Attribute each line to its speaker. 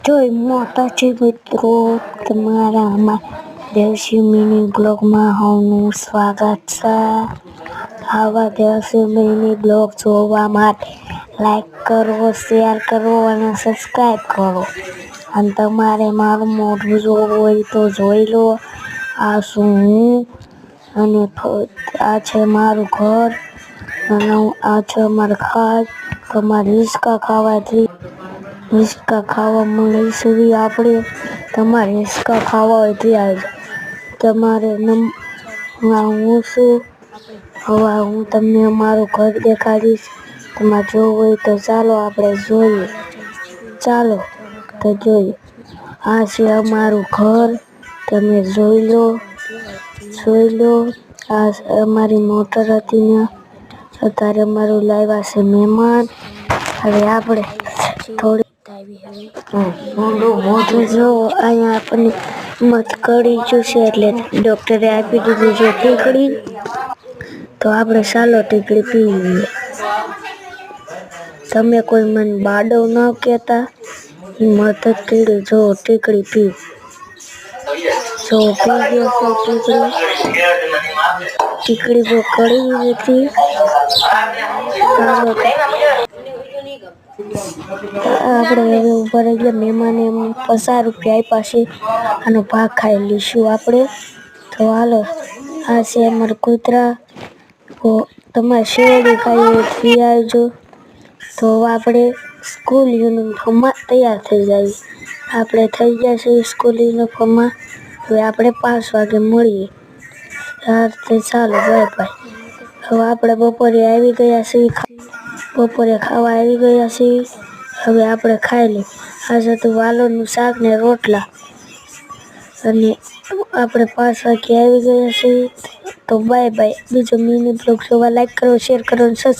Speaker 1: જય માતાજી મિત્રો, તમારા દેશી મિની બ્લોગમાં હું સ્વાગત છે. આવા દેશી મિની બ્લોગ જોવા માટે લાઈક કરો, શેર કરો અને સબસ્ક્રાઈબ કરો. અને તમારે મારું મોઢું જોવું હોય તો જોઈ લો. આ છું હું અને આ છે મારું ઘર અને આ છે મારું ખાટ. તમારે હિંચકા ખાવા મળીશું આપણે. તમારે હિંચકા ખાવા હોય તે આવજો. તમારે હું છું. હવે હું તમને અમારું ઘર દેખાડીશ. તમારે જોવું હોય તો ચાલો આપણે જોઈએ. ચાલો તો જોઈએ. આ છે અમારું ઘર, તમે જોઈ લો. આ અમારી મોટર હતી ને, અત્યારે અમારું લાવ્યા છે મહેમાન. હવે આપણે થોડી મોઢું જો અહીંયા આપણને મતકડી જોશે એટલે ડૉક્ટરે આપી દીધી છે ટીકડી. તો આપણે ચાલો ટીકડી પી લઈએ. તમે કોઈ મને બાડો ન કહેતા. મદદ કરી જો ટીકડી પી. જો પી ગયો છે ટીકડી બહુ કડવી હતી. આપણે હવે ઉપર ગયા. મહેમાને એમને 50 રૂપિયા આપ્યા છે. આનો ભાગ ખાઈ લઈશું આપણે. તો હાલો, આ છે અમારા કૂતરા. તમારે શેરડી ખાઈ પી આવજો. તો આપણે સ્કૂલ યુનિફોર્મમાં તૈયાર થઈ જાય. આપણે થઈ ગયા છીએ સ્કૂલ યુનિફોર્મમાં. હવે આપણે 5 વાગે મળીએ. ચાલો બાય બાય. હવે આપણે બપોરે આવી ગયા છીએ. બપોરે ખાવા આવી ગયા છીએ. હવે આપણે ખાઈ લઈએ. આજે તો વાલોરનું શાક ને રોટલા. અને આપણે 5 વાગે આવી ગયા છીએ. તો બાય બાય. બીજો મિની બ્લોગ જોવા લાઈક કરો, શેર કરો અને સબસ્ક્રાઈબ